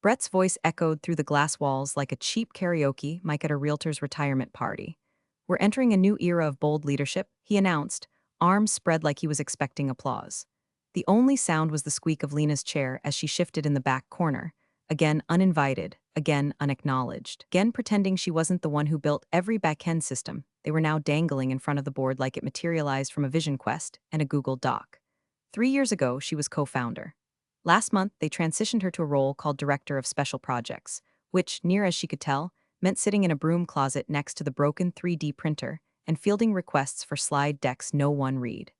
Brett's voice echoed through the glass walls like a cheap karaoke mic at a realtor's retirement party. We're entering a new era of bold leadership, he announced, arms spread like he was expecting applause. The only sound was the squeak of Lena's chair as she shifted in the back corner, again uninvited, again unacknowledged, again pretending she wasn't the one who built every back-end system. They were now dangling in front of the board like it materialized from a vision quest and a Google Doc. 3 years ago, she was co-founder. Last month, they transitioned her to a role called Director of Special Projects, which, near as she could tell, meant sitting in a broom closet next to the broken 3D printer and fielding requests for slide decks no one read.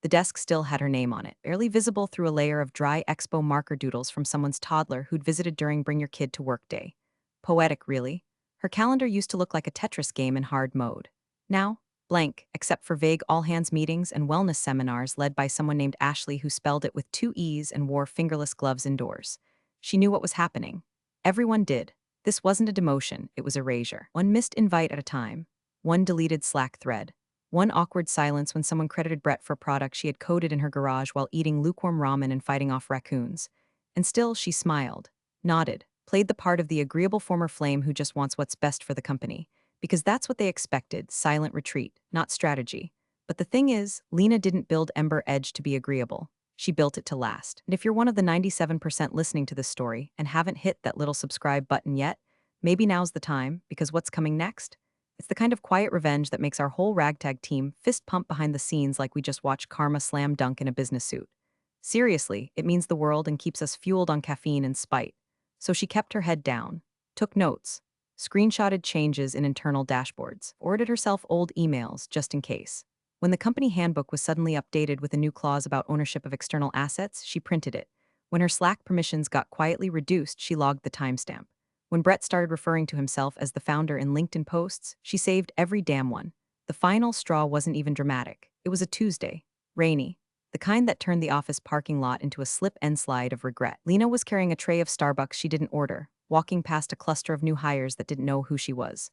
The desk still had her name on it, barely visible through a layer of dry expo marker doodles from someone's toddler who'd visited during Bring Your Kid to Work Day. Poetic, really. Her calendar used to look like a Tetris game in hard mode. Now, blank, except for vague all-hands meetings and wellness seminars led by someone named Ashley who spelled it with 2 E's and wore fingerless gloves indoors. She knew what was happening. Everyone did. This wasn't a demotion, it was erasure. One missed invite at a time. One deleted Slack thread. One awkward silence when someone credited Brett for a product she had coded in her garage while eating lukewarm ramen and fighting off raccoons. And still, she smiled, nodded, played the part of the agreeable former flame who just wants what's best for the company. Because that's what they expected, silent retreat, not strategy. But the thing is, Lena didn't build EmberEdge to be agreeable. She built it to last. And if you're one of the 97% listening to this story and haven't hit that little subscribe button yet, maybe now's the time, because what's coming next? It's the kind of quiet revenge that makes our whole ragtag team fist pump behind the scenes like we just watched Karma slam dunk in a business suit. Seriously, it means the world and keeps us fueled on caffeine and spite. So she kept her head down, took notes, screenshotted changes in internal dashboards, forwarded herself old emails just in case. When the company handbook was suddenly updated with a new clause about ownership of external assets, she printed it. When her Slack permissions got quietly reduced, she logged the timestamp. When Brett started referring to himself as the founder in LinkedIn posts, she saved every damn one. The final straw wasn't even dramatic. It was a Tuesday, rainy, the kind that turned the office parking lot into a slip and slide of regret. Lena was carrying a tray of Starbucks she didn't order, walking past a cluster of new hires that didn't know who she was.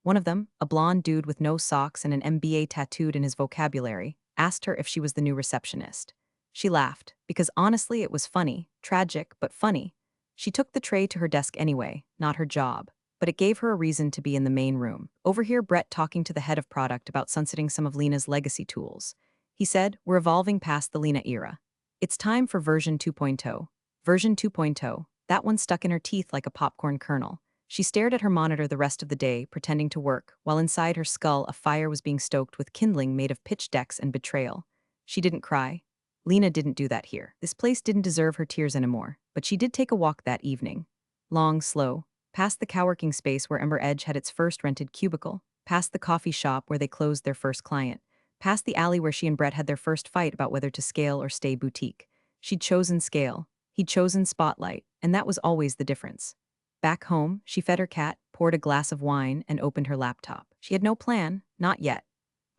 One of them, a blonde dude with no socks and an MBA tattooed in his vocabulary, asked her if she was the new receptionist. She laughed, because honestly it was funny, tragic, but funny. She took the tray to her desk anyway, not her job, but it gave her a reason to be in the main room. Overhear Brett talking to the head of product about sunsetting some of Lena's legacy tools. He said, "We're evolving past the Lena era. It's time for version 2.0. Version 2.0, that one stuck in her teeth like a popcorn kernel. She stared at her monitor the rest of the day, pretending to work, while inside her skull a fire was being stoked with kindling made of pitch decks and betrayal. She didn't cry. Lena didn't do that here. This place didn't deserve her tears anymore, but she did take a walk that evening. Long, slow, past the coworking space where EmberEdge had its first rented cubicle, past the coffee shop where they closed their first client, past the alley where she and Brett had their first fight about whether to scale or stay boutique. She'd chosen scale, he'd chosen spotlight, and that was always the difference. Back home, she fed her cat, poured a glass of wine, and opened her laptop. She had no plan, not yet.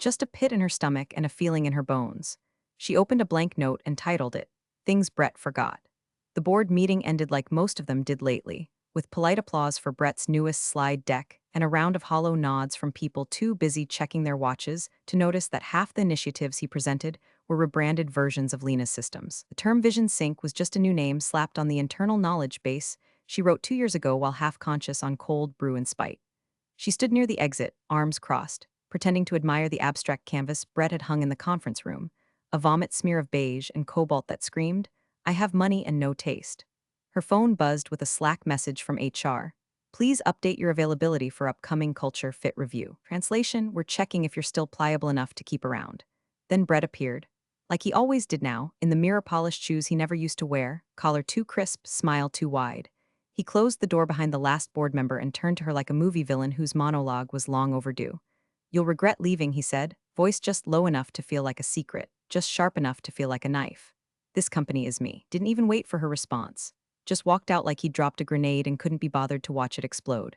Just a pit in her stomach and a feeling in her bones. She opened a blank note and titled it, "Things Brett Forgot." The board meeting ended like most of them did lately, with polite applause for Brett's newest slide deck and a round of hollow nods from people too busy checking their watches to notice that half the initiatives he presented were rebranded versions of Lena's systems. The term Vision Sync was just a new name slapped on the internal knowledge base she wrote 2 years ago while half-conscious on cold brew and spite. She stood near the exit, arms crossed, pretending to admire the abstract canvas Brett had hung in the conference room, a vomit smear of beige and cobalt that screamed, "I have money and no taste." Her phone buzzed with a Slack message from HR. "Please update your availability for upcoming culture fit review." Translation, "We're checking if you're still pliable enough to keep around." Then Brett appeared. Like he always did now, in the mirror-polished shoes he never used to wear, collar too crisp, smile too wide. He closed the door behind the last board member and turned to her like a movie villain whose monologue was long overdue. "You'll regret leaving," he said, voice just low enough to feel like a secret, just sharp enough to feel like a knife. "This company is me." Didn't even wait for her response. Just walked out like he'd dropped a grenade and couldn't be bothered to watch it explode.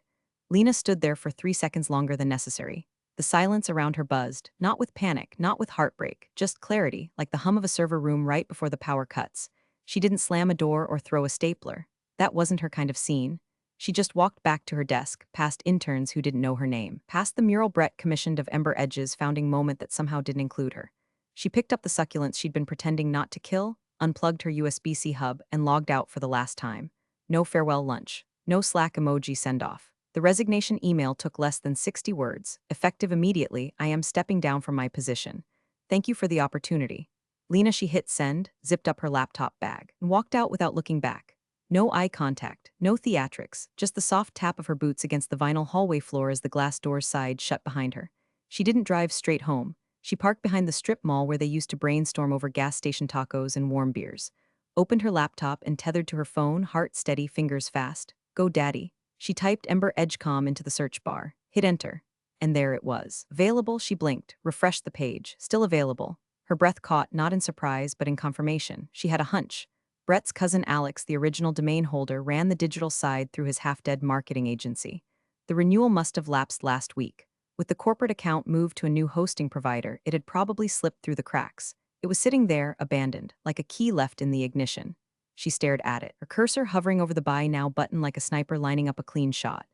Lena stood there for 3 seconds longer than necessary. The silence around her buzzed, not with panic, not with heartbreak, just clarity, like the hum of a server room right before the power cuts. She didn't slam a door or throw a stapler. That wasn't her kind of scene. She just walked back to her desk, past interns who didn't know her name, past the mural Brett commissioned of EmberEdge's founding moment that somehow didn't include her. She picked up the succulents she'd been pretending not to kill, unplugged her USB-C hub, and logged out for the last time. no farewell lunch, no Slack emoji send-off. The resignation email took less than 60 words. Effective immediately, I am stepping down from my position. Thank you for the opportunity. Lena, she hit send, zipped up her laptop bag, and walked out without looking back. No eye contact, no theatrics, just the soft tap of her boots against the vinyl hallway floor as the glass doors sighed shut behind her. She didn't drive straight home. She parked behind the strip mall where they used to brainstorm over gas station tacos and warm beers. Opened her laptop and tethered to her phone, heart steady, fingers fast. Go daddy. She typed EmberEdge into the search bar, hit enter, and there it was. Available, she blinked, refreshed the page, still available. Her breath caught, not in surprise, but in confirmation. She had a hunch. Brett's cousin Alex, the original domain holder, ran the digital side through his half-dead marketing agency. The renewal must have lapsed last week. With the corporate account moved to a new hosting provider, it had probably slipped through the cracks. It was sitting there, abandoned, like a key left in the ignition. She stared at it, her cursor hovering over the buy now button like a sniper lining up a clean shot.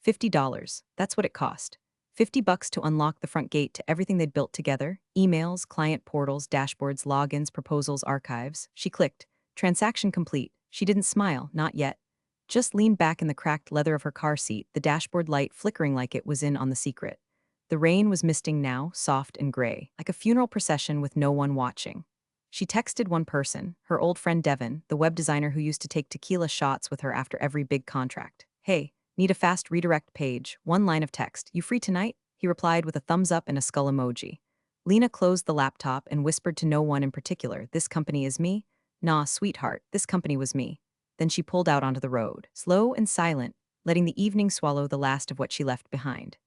$50. That's what it cost. $50 to unlock the front gate to everything they'd built together: emails, client portals, dashboards, logins, proposals, archives. She clicked. Transaction complete. She didn't smile, not yet. Just leaned back in the cracked leather of her car seat, the dashboard light flickering like it was in on the secret. The rain was misting now, soft and gray, like a funeral procession with no one watching. She texted one person, her old friend Devin, the web designer who used to take tequila shots with her after every big contract. Hey, need a fast redirect page, one line of text. You free tonight? He replied with a thumbs up and a skull emoji. Lena closed the laptop and whispered to no one in particular, this company is me? Nah, sweetheart, this company was me. Then she pulled out onto the road, slow and silent, letting the evening swallow the last of what she left behind.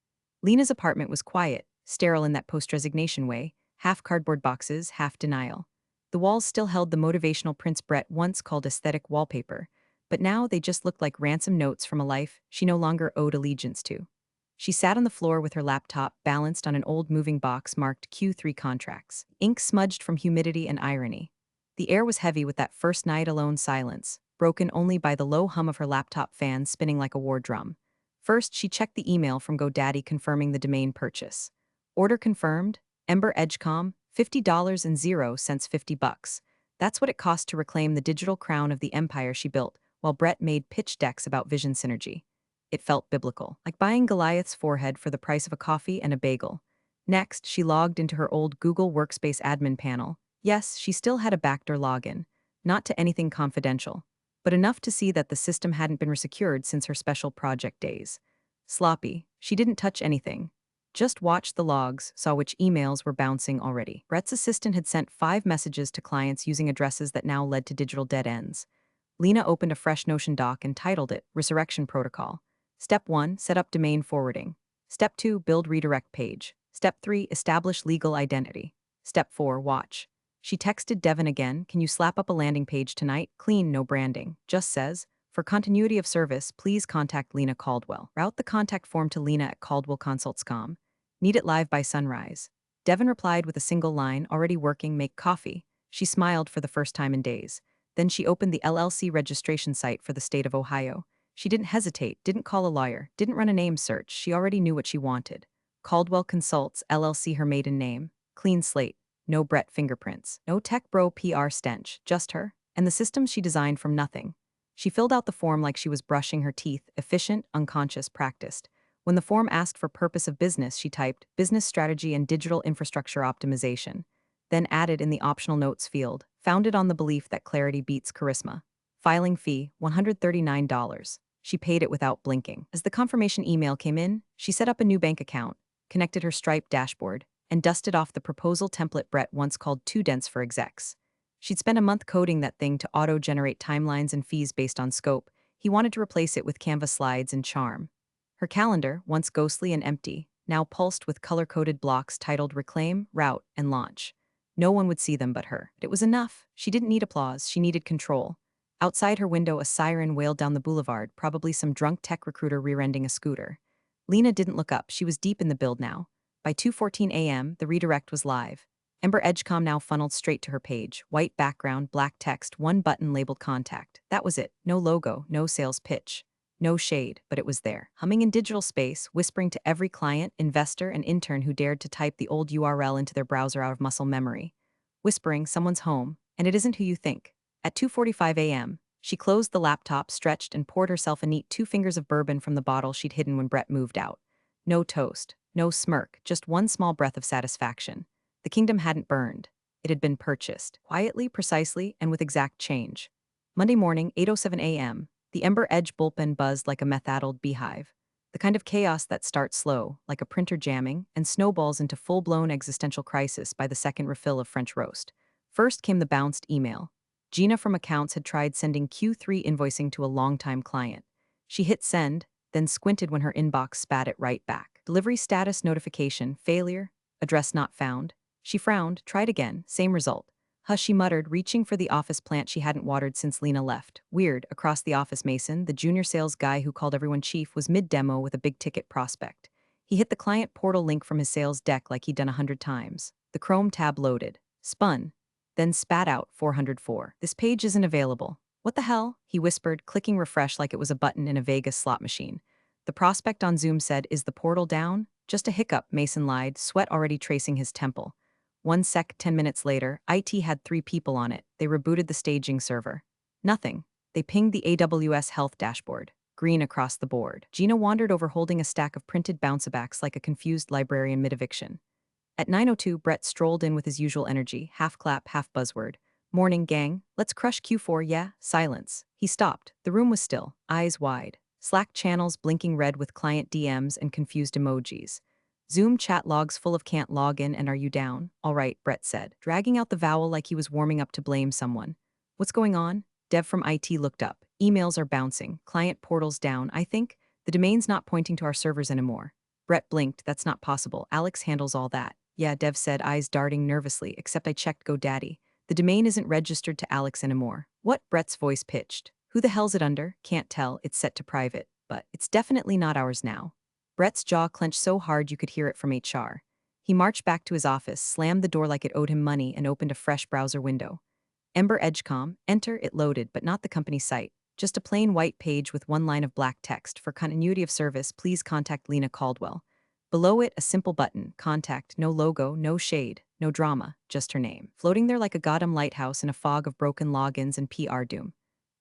Lena's apartment was quiet, sterile in that post-resignation way, half cardboard boxes, half denial. The walls still held the motivational prints Brett once called aesthetic wallpaper, but now they just looked like ransom notes from a life she no longer owed allegiance to. She sat on the floor with her laptop balanced on an old moving box marked Q3 contracts, ink smudged from humidity and irony. The air was heavy with that first night alone silence, broken only by the low hum of her laptop fan spinning like a war drum. First, she checked the email from GoDaddy confirming the domain purchase. Order confirmed, EmberEdge $50.00 $50. That's what it cost to reclaim the digital crown of the empire she built, while Brett made pitch decks about vision synergy. It felt biblical, like buying Goliath's forehead for the price of a coffee and a bagel. Next, she logged into her old Google Workspace admin panel. Yes, she still had a backdoor login, not to anything confidential, but enough to see that the system hadn't been resecured since her special project days. Sloppy, she didn't touch anything. Just watched the logs, saw which emails were bouncing already. Brett's assistant had sent 5 messages to clients using addresses that now led to digital dead ends. Lena opened a fresh Notion doc and titled it Resurrection Protocol. Step 1, set up domain forwarding. Step 2, build redirect page. Step 3, establish legal identity. Step 4, watch. She texted Devin again, can you slap up a landing page tonight? Clean, no branding. Just says, for continuity of service, please contact Lena Caldwell. Route the contact form to Lena at caldwellconsults.com. Need it live by sunrise. Devin replied with a single line, already working, make coffee. She smiled for the first time in days. Then she opened the LLC registration site for the state of Ohio. She didn't hesitate, didn't call a lawyer, didn't run a name search. She already knew what she wanted. Caldwell Consults, LLC, her maiden name. Clean slate. No Brett fingerprints. No tech bro PR stench. Just her. And the system she designed from nothing. She filled out the form like she was brushing her teeth, efficient, unconscious, practiced. When the form asked for purpose of business, she typed, business strategy and digital infrastructure optimization. Then added in the optional notes field, founded on the belief that clarity beats charisma. Filing fee, $139. She paid it without blinking. As the confirmation email came in, she set up a new bank account, connected her Stripe dashboard, and dusted off the proposal template Brett once called too dense for execs. She'd spent a month coding that thing to auto-generate timelines and fees based on scope. He wanted to replace it with Canva slides and charm. Her calendar, once ghostly and empty, now pulsed with color-coded blocks titled Reclaim, Route, and Launch. No one would see them but her. It was enough. She didn't need applause, she needed control. Outside her window, a siren wailed down the boulevard, probably some drunk tech recruiter rear-ending a scooter. Lena didn't look up, she was deep in the build now. By 2:14 a.m., the redirect was live. EmberEdge now funneled straight to her page, white background, black text, one button labeled contact. That was it. No logo, no sales pitch. No shade, but it was there, humming in digital space, whispering to every client, investor, and intern who dared to type the old URL into their browser out of muscle memory. Whispering, someone's home, and it isn't who you think. At 2:45 a.m., She closed the laptop, stretched, and poured herself a neat 2 fingers of bourbon from the bottle she'd hidden when Brett moved out. No toast, no smirk, just one small breath of satisfaction. The kingdom hadn't burned. It had been purchased, quietly, precisely, and with exact change. Monday morning, 8:07 a.m., the EmberEdge bullpen buzzed like a meth-addled beehive. The kind of chaos that starts slow, like a printer jamming, and snowballs into full-blown existential crisis by the second refill of French roast. First came the bounced email. Gina from accounts had tried sending Q3 invoicing to a longtime client. She hit send, then squinted when her inbox spat it right back. Delivery status notification, failure, address not found. She frowned, tried again, same result. Hush, she muttered, reaching for the office plant she hadn't watered since Lena left. Weird, across the office Mason, the junior sales guy who called everyone chief, was mid-demo with a big-ticket prospect. He hit the client portal link from his sales deck like he'd done 100 times. The Chrome tab loaded, spun, then spat out 404. This page isn't available. What the hell? He whispered, clicking refresh like it was a button in a Vegas slot machine. The prospect on Zoom said, "Is the portal down?" "Just a hiccup," Mason lied, sweat already tracing his temple. 1 sec, 10 minutes later, IT had 3 people on it. They rebooted the staging server. Nothing. They pinged the AWS health dashboard. Green across the board. Gina wandered over holding a stack of printed bounce-backs like a confused librarian mid-eviction. At 9:02, Brett strolled in with his usual energy, half clap, half buzzword. "Morning, gang. Let's crush Q4, yeah?" Silence. He stopped. The room was still, eyes wide. Slack channels blinking red with client DMs and confused emojis. Zoom chat logs full of "can't log in and are you down?" "All right," Brett said, dragging out the vowel like he was warming up to blame someone. "What's going on?" Dev from IT looked up. "Emails are bouncing. Client portal's down, I think. The domain's not pointing to our servers anymore." Brett blinked. "That's not possible. Alex handles all that." "Yeah," Dev said, eyes darting nervously, "except I checked GoDaddy. The domain isn't registered to Alex anymore." "What?" Brett's voice pitched. "Who the hell's it under?" "Can't tell. It's set to private. But it's definitely not ours now." Brett's jaw clenched so hard you could hear it from HR. He marched back to his office, slammed the door like it owed him money, and opened a fresh browser window. EmberEdge.com, enter, it loaded, but not the company site. Just a plain white page with one line of black text. "For continuity of service, please contact Lena Caldwell." Below it, a simple button, contact, no logo, no shade, no drama, just her name. Floating there like a goddamn lighthouse in a fog of broken logins and PR doom.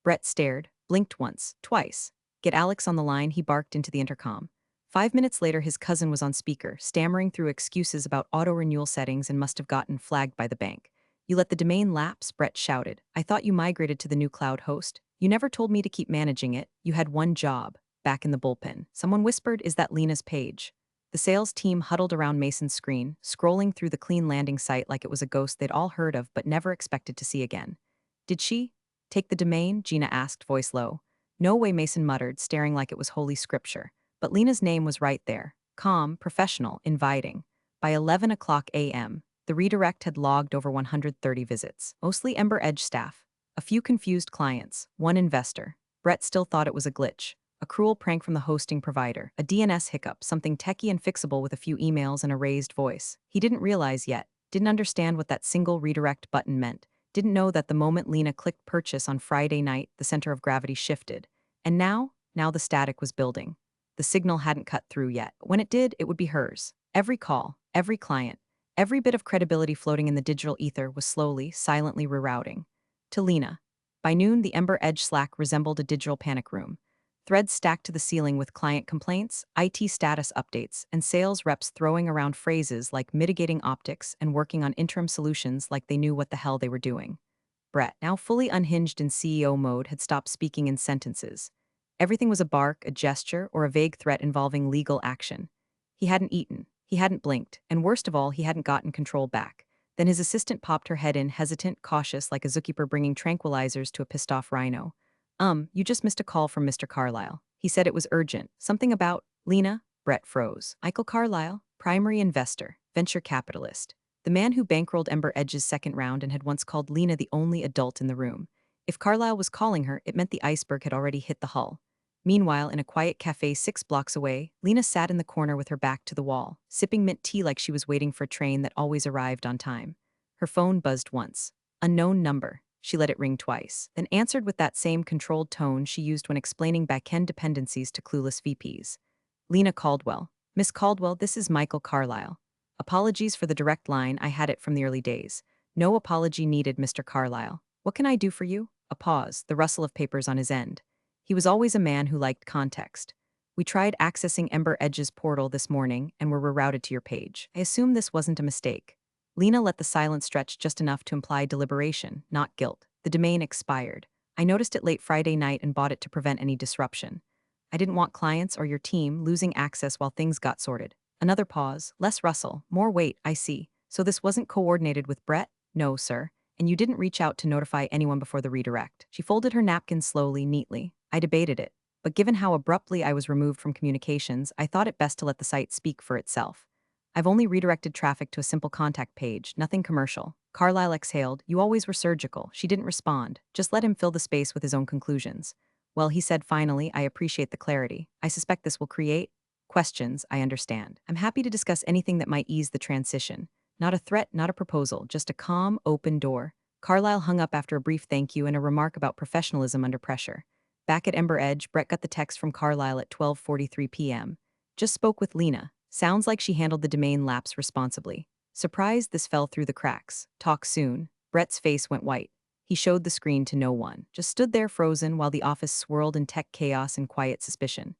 Brett stared, blinked once, twice. "Get Alex on the line," he barked into the intercom. 5 minutes later, his cousin was on speaker, stammering through excuses about auto-renewal settings and must have gotten flagged by the bank. "You let the domain lapse?" Brett shouted. "I thought you migrated to the new cloud host. You never told me to keep managing it. You had one job." Back in the bullpen, someone whispered, "Is that Lena's page?" The sales team huddled around Mason's screen, scrolling through the clean landing site like it was a ghost they'd all heard of but never expected to see again. "Did she take the domain?" Gina asked, voice low. "No way," Mason muttered, staring like it was holy scripture. But Lena's name was right there. Calm, professional, inviting. By 11 o'clock a.m., the redirect had logged over 130 visits, mostly EmberEdge staff, a few confused clients, one investor. Brett still thought it was a glitch, a cruel prank from the hosting provider, a DNS hiccup, something techie and fixable with a few emails and a raised voice. He didn't realize yet, didn't understand what that single redirect button meant, didn't know that the moment Lena clicked purchase on Friday night, the center of gravity shifted. And now the static was building. The signal hadn't cut through yet. When it did, it would be hers. Every call, every client, every bit of credibility floating in the digital ether was slowly, silently rerouting. To Lena. By noon, the EmberEdge Slack resembled a digital panic room. Threads stacked to the ceiling with client complaints, IT status updates, and sales reps throwing around phrases like mitigating optics and working on interim solutions like they knew what the hell they were doing. Brett, now fully unhinged in CEO mode, had stopped speaking in sentences. Everything was a bark, a gesture, or a vague threat involving legal action. He hadn't eaten, he hadn't blinked, and worst of all, he hadn't gotten control back. Then his assistant popped her head in, hesitant, cautious, like a zookeeper bringing tranquilizers to a pissed-off rhino. You just missed a call from Mr. Carlyle. He said it was urgent. Something about Lena?" Brett froze. Michael Carlyle, primary investor, venture capitalist. The man who bankrolled EmberEdge's second round and had once called Lena the only adult in the room. If Carlyle was calling her, it meant the iceberg had already hit the hull. Meanwhile, in a quiet cafe 6 blocks away, Lena sat in the corner with her back to the wall, sipping mint tea like she was waiting for a train that always arrived on time. Her phone buzzed once. Unknown number. She let it ring twice, then answered with that same controlled tone she used when explaining backend dependencies to clueless VPs. "Lena Caldwell. Miss Caldwell, this is Michael Carlyle. Apologies for the direct line, I had it from the early days. No apology needed, Mr. Carlyle. What can I do for you?" A pause, the rustle of papers on his end. He was always a man who liked context. We tried accessing EmberEdge's portal this morning and were rerouted to your page. I assume this wasn't a mistake. Lena let the silence stretch just enough to imply deliberation, not guilt. The domain expired. I noticed it late Friday night and bought it to prevent any disruption. I didn't want clients or your team losing access while things got sorted. Another pause, less rustle, more weight, I see. So this wasn't coordinated with Brett? No, sir. And you didn't reach out to notify anyone before the redirect. She folded her napkin slowly, neatly. I debated it. But given how abruptly I was removed from communications, I thought it best to let the site speak for itself. I've only redirected traffic to a simple contact page, nothing commercial. Carlyle exhaled. You always were surgical. She didn't respond. Just let him fill the space with his own conclusions. Well, he said finally, I appreciate the clarity. I suspect this will create questions, I understand. I'm happy to discuss anything that might ease the transition. Not a threat, not a proposal, just a calm, open door. Carlyle hung up after a brief thank you and a remark about professionalism under pressure. Back at EmberEdge, Brett got the text from Carlyle at 12:43 p.m. Just spoke with Lena. Sounds like she handled the domain lapse responsibly. Surprised this fell through the cracks. Talk soon. Brett's face went white. He showed the screen to no one, just stood there frozen while the office swirled in tech chaos and quiet suspicion.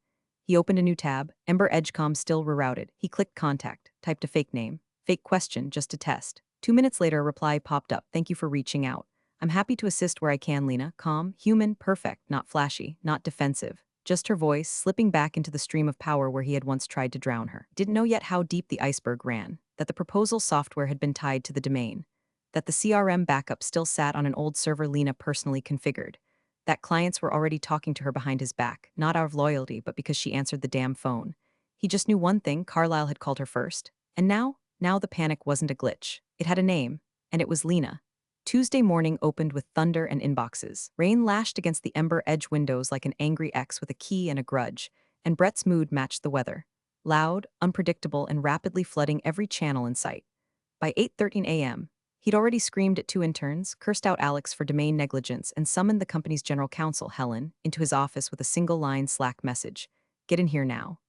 He opened a new tab, EmberEdge.com still rerouted. He clicked contact, typed a fake name, fake question just to test. 2 minutes later, a reply popped up. Thank you for reaching out. I'm happy to assist where I can, Lena. Calm, human, perfect, not flashy, not defensive. Just her voice, slipping back into the stream of power where he had once tried to drown her. Didn't know yet how deep the iceberg ran, that the proposal software had been tied to the domain, that the CRM backup still sat on an old server Lena personally configured, that clients were already talking to her behind his back, not out of loyalty, but because she answered the damn phone. He just knew one thing, Carlyle had called her first. And now the panic wasn't a glitch. It had a name, and it was Lena. Tuesday morning opened with thunder and inboxes. Rain lashed against the EmberEdge windows like an angry ex with a key and a grudge, and Brett's mood matched the weather. Loud, unpredictable, and rapidly flooding every channel in sight. By 8:13 a.m., he'd already screamed at 2 interns, cursed out Alex for domain negligence, and summoned the company's general counsel, Helen, into his office with a single-line Slack message. Get in here now.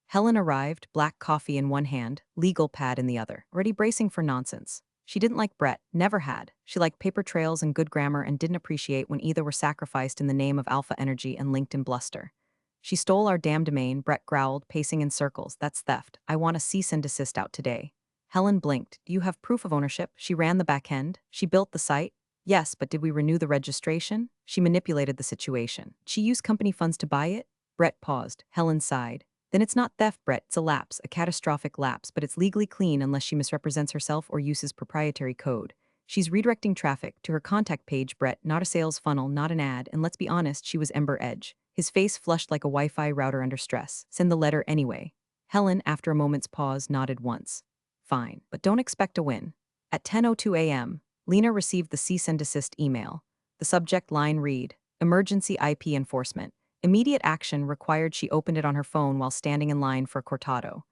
Helen arrived, black coffee in one hand, legal pad in the other, already bracing for nonsense. She didn't like Brett, never had. She liked paper trails and good grammar and didn't appreciate when either were sacrificed in the name of alpha energy and LinkedIn bluster. She stole our damn domain, Brett growled, pacing in circles. That's theft. I want a cease and desist out today. Helen blinked. Do you have proof of ownership? She ran the back end. She built the site. Yes, but did we renew the registration? She manipulated the situation. She used company funds to buy it? Brett paused. Helen sighed. Then it's not theft, Brett. It's a lapse, a catastrophic lapse, but it's legally clean unless she misrepresents herself or uses proprietary code. She's redirecting traffic to her contact page, Brett, not a sales funnel, not an ad, and let's be honest, she was EmberEdge. His face flushed like a Wi-Fi router under stress. Send the letter anyway. Helen, after a moment's pause, nodded once. Fine, but don't expect a win. At 10:02 a.m., Lena received the cease and desist email. The subject line read, Emergency IP Enforcement. Immediate action required. She opened it on her phone while standing in line for cortado.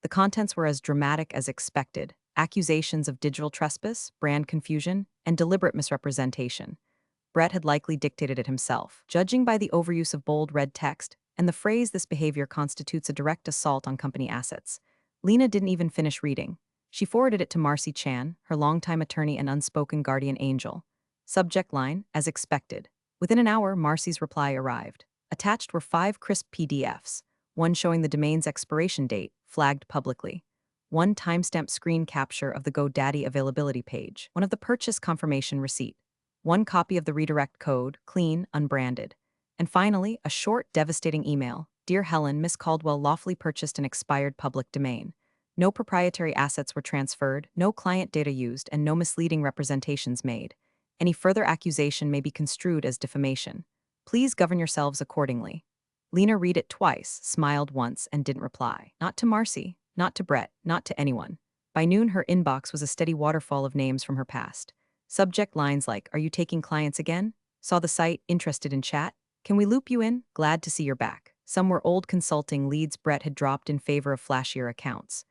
The contents were as dramatic as expected. Accusations of digital trespass, brand confusion, and deliberate misrepresentation. Brett had likely dictated it himself, judging by the overuse of bold red text and the phrase this behavior constitutes a direct assault on company assets. Lena didn't even finish reading. She forwarded it to Marcy Chan, her longtime attorney and unspoken guardian angel. Subject line, as expected. Within an hour, Marcy's reply arrived. Attached were 5 crisp PDFs, one showing the domain's expiration date, flagged publicly, one timestamp screen capture of the GoDaddy availability page, one of the purchase confirmation receipt, one copy of the redirect code, clean, unbranded, and finally, a short, devastating email. Dear Helen, Miss Caldwell lawfully purchased an expired public domain. No proprietary assets were transferred, no client data used, and no misleading representations made. Any further accusation may be construed as defamation. Please govern yourselves accordingly. Lena read it twice, smiled once, and didn't reply. Not to Marcy, not to Brett, not to anyone. By noon, her inbox was a steady waterfall of names from her past. Subject lines like, Are you taking clients again? Saw the site, interested in chat? Can we loop you in? Glad to see you're back. Some were old consulting leads Brett had dropped in favor of flashier accounts.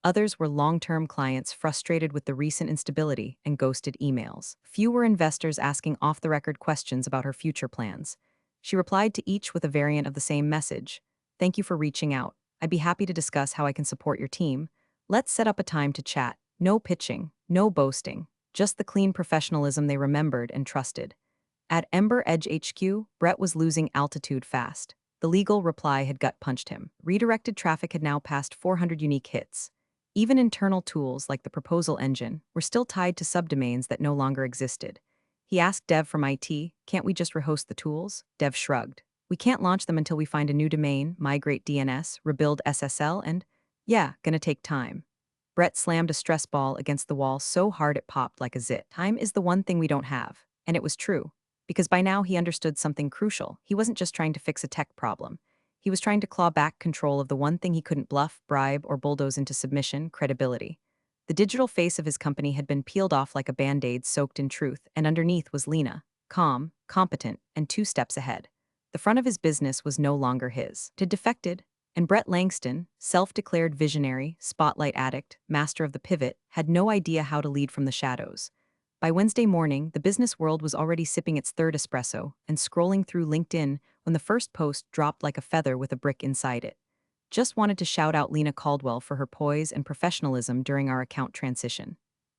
Others were long-term clients frustrated with the recent instability and ghosted emails. Few were investors asking off-the-record questions about her future plans. She replied to each with a variant of the same message. Thank you for reaching out. I'd be happy to discuss how I can support your team. Let's set up a time to chat. No pitching, no boasting, just the clean professionalism they remembered and trusted. At EmberEdge HQ, Brett was losing altitude fast. The legal reply had gut-punched him. Redirected traffic had now passed 400 unique hits. Even internal tools like the proposal engine were still tied to subdomains that no longer existed. He asked Dev from IT, "Can't we just rehost the tools?" Dev shrugged. "We can't launch them until we find a new domain, migrate DNS, rebuild SSL, and yeah, gonna take time." Brett slammed a stress ball against the wall so hard it popped like a zit. Time is the one thing we don't have. And it was true. Because by now he understood something crucial. He wasn't just trying to fix a tech problem. He was trying to claw back control of the one thing he couldn't bluff, bribe, or bulldoze into submission: credibility. The digital face of his company had been peeled off like a band-aid soaked in truth, and underneath was Lena, calm, competent, and 2 steps ahead. The front of his business was no longer his. It had defected, and Brett Langston, self-declared visionary, spotlight addict, master of the pivot, had no idea how to lead from the shadows. By Wednesday morning, the business world was already sipping its third espresso and scrolling through LinkedIn when the first post dropped like a feather with a brick inside it. "Just wanted to shout out Lena Caldwell for her poise and professionalism during our account transition.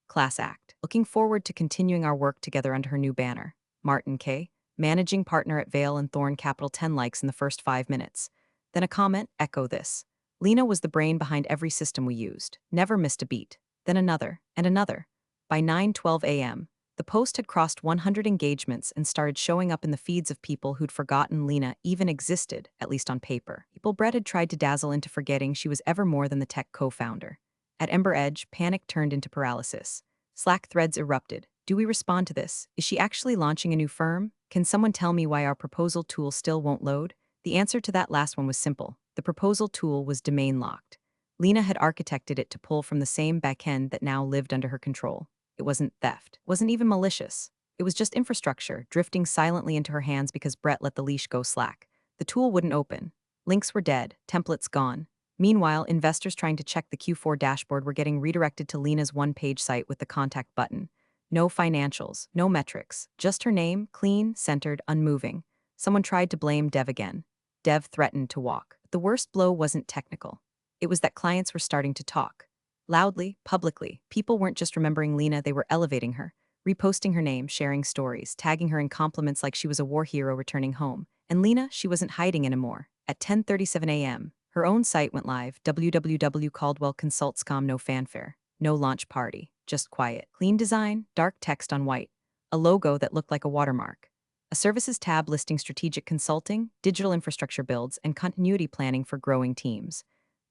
Class act. Looking forward to continuing our work together under her new banner." Martin K., managing partner at Vale and Thorn Capital, 10 likes in the first 5 minutes. Then a comment: "Echo this." Lena was the brain behind every system we used. Never missed a beat. Then another, and another. By 9:12 a.m., the post had crossed 100 engagements and started showing up in the feeds of people who'd forgotten Lena even existed, at least on paper. People Brett had tried to dazzle into forgetting she was ever more than the tech co-founder. At EmberEdge, panic turned into paralysis. Slack threads erupted. "Do we respond to this? Is she actually launching a new firm? Can someone tell me why our proposal tool still won't load?" The answer to that last one was simple. The proposal tool was domain locked. Lena had architected it to pull from the same backend that now lived under her control. It wasn't theft, wasn't even malicious. It was just infrastructure drifting silently into her hands because Brett let the leash go slack. The tool wouldn't open. Links were dead, templates gone. Meanwhile, investors trying to check the Q4 dashboard were getting redirected to Lena's one-page site with the contact button. No financials, no metrics, just her name, clean, centered, unmoving. Someone tried to blame Dev again. Dev threatened to walk. The worst blow wasn't technical. It was that clients were starting to talk. Loudly, publicly. People weren't just remembering Lena, they were elevating her, reposting her name, sharing stories, tagging her in compliments like she was a war hero returning home. And Lena, she wasn't hiding anymore. At 10:37 a.m., her own site went live: www.caldwellconsults.com. No fanfare, no launch party, just quiet. Clean design, dark text on white, a logo that looked like a watermark. A services tab listing strategic consulting, digital infrastructure builds, and continuity planning for growing teams.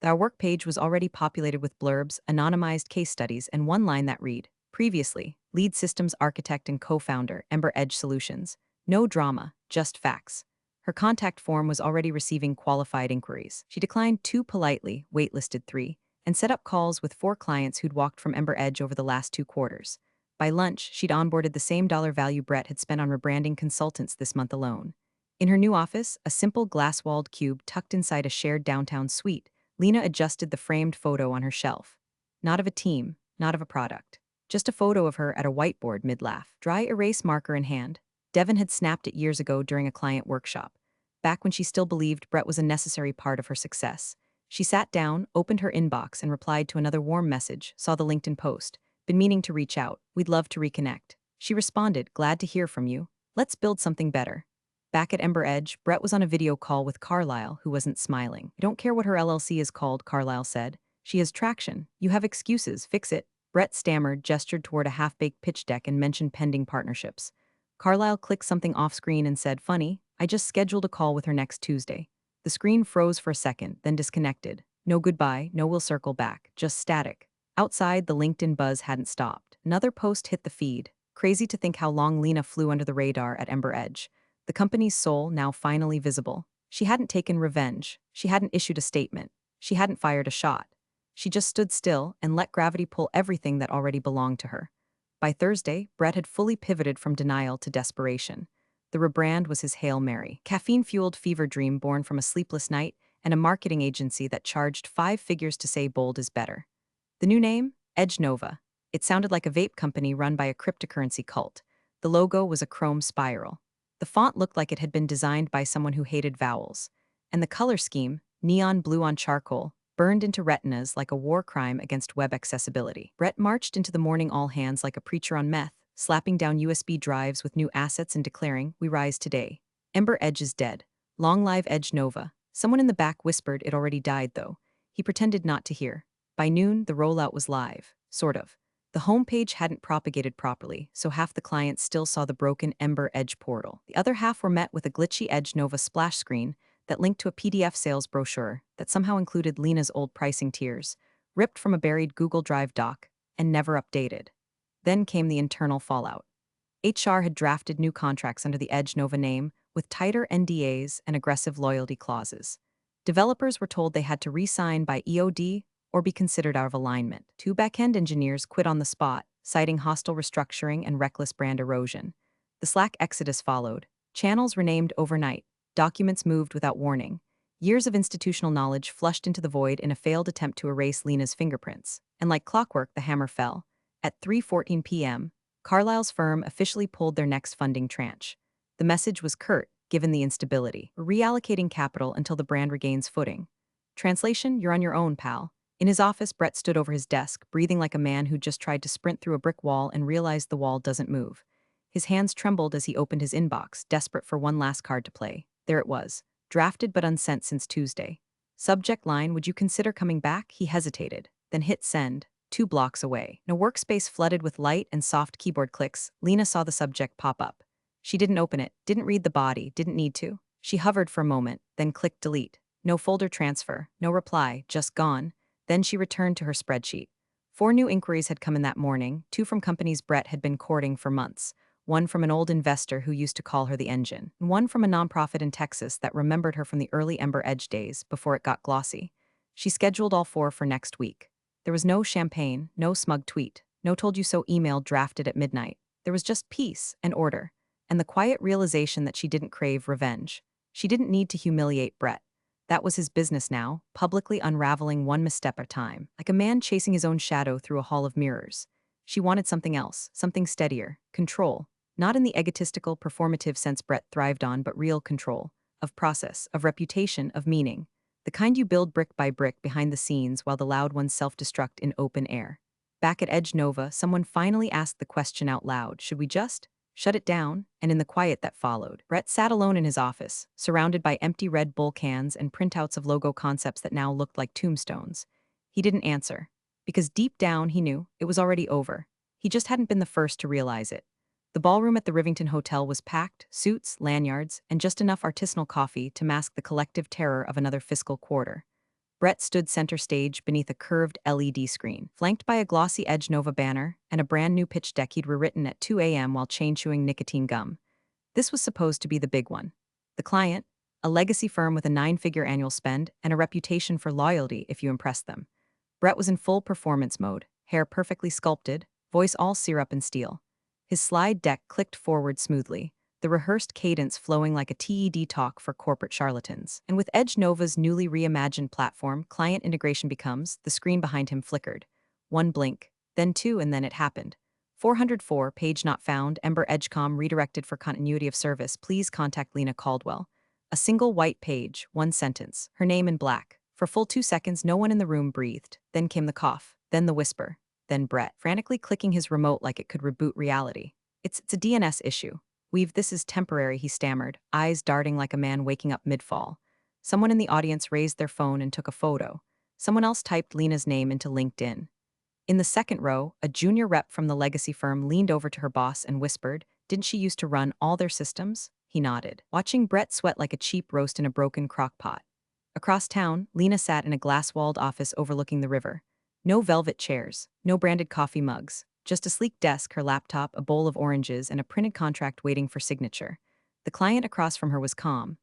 Our work page was already populated with blurbs, anonymized case studies, and one line that read, "Previously, lead systems architect and co-founder, EmberEdge Solutions." No drama, just facts. Her contact form was already receiving qualified inquiries. She declined 2 politely, waitlisted 3, and set up calls with 4 clients who'd walked from EmberEdge over the last 2 quarters. By lunch, she'd onboarded the same dollar value Brett had spent on rebranding consultants this month alone. In her new office, a simple glass-walled cube tucked inside a shared downtown suite, Lena adjusted the framed photo on her shelf. Not of a team, not of a product. Just a photo of her at a whiteboard mid-laugh, dry erase marker in hand. Devin had snapped it years ago during a client workshop, back when she still believed Brett was a necessary part of her success. She sat down, opened her inbox, and replied to another warm message, saw the LinkedIn post. "Been meaning to reach out. We'd love to reconnect." She responded, "Glad to hear from you. Let's build something better." Back at EmberEdge, Brett was on a video call with Carlisle, who wasn't smiling. "I don't care what her LLC is called," Carlisle said. "She has traction. You have excuses. Fix it." Brett stammered, gestured toward a half-baked pitch deck, and mentioned pending partnerships. Carlisle clicked something off-screen and said, "Funny, I just scheduled a call with her next Tuesday." The screen froze for a second, then disconnected. No goodbye, no "we'll circle back," just static. Outside, the LinkedIn buzz hadn't stopped. Another post hit the feed. Crazy to think how long Lena flew under the radar at EmberEdge. The company's soul now finally visible. She hadn't taken revenge. She hadn't issued a statement. She hadn't fired a shot. She just stood still and let gravity pull everything that already belonged to her. By Thursday, Brett had fully pivoted from denial to desperation. The rebrand was his Hail Mary. Caffeine-fueled fever dream born from a sleepless night and a marketing agency that charged 5 figures to say bold is better. The new name? Edge Nova. It sounded like a vape company run by a cryptocurrency cult. The logo was a chrome spiral. The font looked like it had been designed by someone who hated vowels. And the color scheme, neon blue on charcoal, burned into retinas like a war crime against web accessibility. Brett marched into the morning all hands like a preacher on meth, slapping down USB drives with new assets and declaring, "We rise today. EmberEdge is dead. Long live Edge Nova." Someone in the back whispered it already died, though. He pretended not to hear. By noon, the rollout was live. Sort of. The homepage hadn't propagated properly, so half the clients still saw the broken EmberEdge portal. The other half were met with a glitchy Edge Nova splash screen that linked to a PDF sales brochure that somehow included Lena's old pricing tiers, ripped from a buried Google Drive doc, and never updated. Then came the internal fallout. HR had drafted new contracts under the Edge Nova name with tighter NDAs and aggressive loyalty clauses. Developers were told they had to re-sign by EOD or be considered out of alignment. Two back-end engineers quit on the spot, citing hostile restructuring and reckless brand erosion. The Slack exodus followed. Channels renamed overnight. Documents moved without warning. Years of institutional knowledge flushed into the void in a failed attempt to erase Lena's fingerprints. And like clockwork, the hammer fell. At 3:14 p.m., Carlyle's firm officially pulled their next funding tranche. The message was curt, given the instability. Reallocating capital until the brand regains footing. Translation, you're on your own, pal. In his office, Brett stood over his desk, breathing like a man who'd just tried to sprint through a brick wall and realized the wall doesn't move. His hands trembled as he opened his inbox, desperate for one last card to play. There it was, drafted but unsent since Tuesday. Subject line, would you consider coming back? He hesitated, then hit send, 2 blocks away. In a workspace flooded with light and soft keyboard clicks, Lena saw the subject pop up. She didn't open it, didn't read the body, didn't need to. She hovered for a moment, then clicked delete. No folder transfer, no reply, just gone. Then she returned to her spreadsheet. 4 new inquiries had come in that morning, 2 from companies Brett had been courting for months. One from an old investor who used to call her the engine, and one from a nonprofit in Texas that remembered her from the early EmberEdge days before it got glossy. She scheduled all 4 for next week. There was no champagne, no smug tweet, no told you so email drafted at midnight. There was just peace and order, and the quiet realization that she didn't crave revenge. She didn't need to humiliate Brett. That was his business now, publicly unraveling one misstep at a time, like a man chasing his own shadow through a hall of mirrors. She wanted something else, something steadier, control, not in the egotistical, performative sense Brett thrived on, but real control, of process, of reputation, of meaning. The kind you build brick by brick behind the scenes while the loud ones self-destruct in open air. Back at Edge Nova, someone finally asked the question out loud, should we just shut it down? And in the quiet that followed, Brett sat alone in his office, surrounded by empty Red Bull cans and printouts of logo concepts that now looked like tombstones. He didn't answer, because deep down he knew it was already over. He just hadn't been the first to realize it. The ballroom at the Rivington Hotel was packed, suits, lanyards, and just enough artisanal coffee to mask the collective terror of another fiscal quarter. Brett stood center stage beneath a curved LED screen, flanked by a glossy Edge Nova banner and a brand new pitch deck he'd rewritten at 2 a.m. while chain-chewing nicotine gum. This was supposed to be the big one. The client, a legacy firm with a 9-figure annual spend and a reputation for loyalty if you impressed them. Brett was in full performance mode, hair perfectly sculpted, voice all syrup and steel. His slide deck clicked forward smoothly, the rehearsed cadence flowing like a TED talk for corporate charlatans. And with Edge Nova's newly reimagined platform, client integration becomes, the screen behind him flickered. 1 blink, then 2, and then it happened. 404, page not found, EmberEdgeCom redirected for continuity of service, please contact Lena Caldwell. A single white page, 1 sentence, her name in black. For full 2 seconds, no one in the room breathed. Then came the cough, then the whisper, then Brett, frantically clicking his remote like it could reboot reality. It's a DNS issue. This is temporary, he stammered, eyes darting like a man waking up mid-fall. Someone in the audience raised their phone and took a photo. Someone else typed Lena's name into LinkedIn. In the second row, a junior rep from the legacy firm leaned over to her boss and whispered, didn't she used to run all their systems? He nodded, watching Brett sweat like a cheap roast in a broken crock pot. Across town, Lena sat in a glass-walled office overlooking the river. No velvet chairs, no branded coffee mugs, just a sleek desk, her laptop, a bowl of oranges, and a printed contract waiting for signature. The client across from her was calm.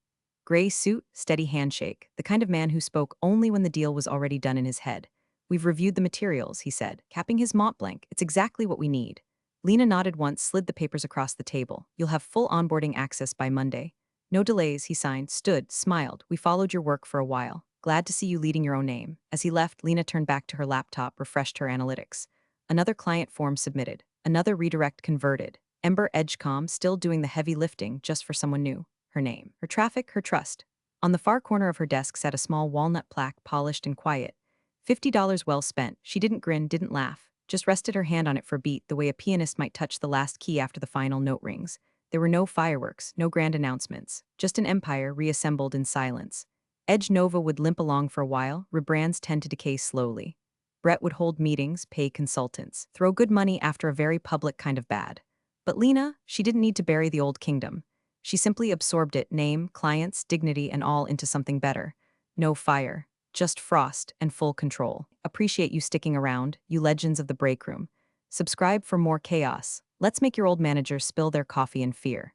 Gray suit, steady handshake, the kind of man who spoke only when the deal was already done in his head. We've reviewed the materials, he said, capping his mont blanc. It's exactly what we need. Lena nodded once, slid the papers across the table. You'll have full onboarding access by Monday. No delays, he signed, stood, smiled. We followed your work for a while. Glad to see you leading your own name. As he left, Lena turned back to her laptop, refreshed her analytics. Another client form submitted. Another redirect converted. EmberEdgeCom still doing the heavy lifting just for someone new. Her name, her traffic, her trust. On the far corner of her desk sat a small walnut plaque, polished and quiet. $50 well spent. She didn't grin, didn't laugh. just rested her hand on it for a beat the way a pianist might touch the last key after the final note rings. There were no fireworks, no grand announcements, just an empire reassembled in silence. Edge Nova would limp along for a while, rebrands tend to decay slowly. Brett would hold meetings, pay consultants, throw good money after a very public kind of bad. But Lena, she didn't need to bury the old kingdom. She simply absorbed it, name, clients, dignity, and all into something better. No fire, just frost and full control. Appreciate you sticking around, you legends of the break room. Subscribe for more chaos. Let's make your old managers spill their coffee in fear.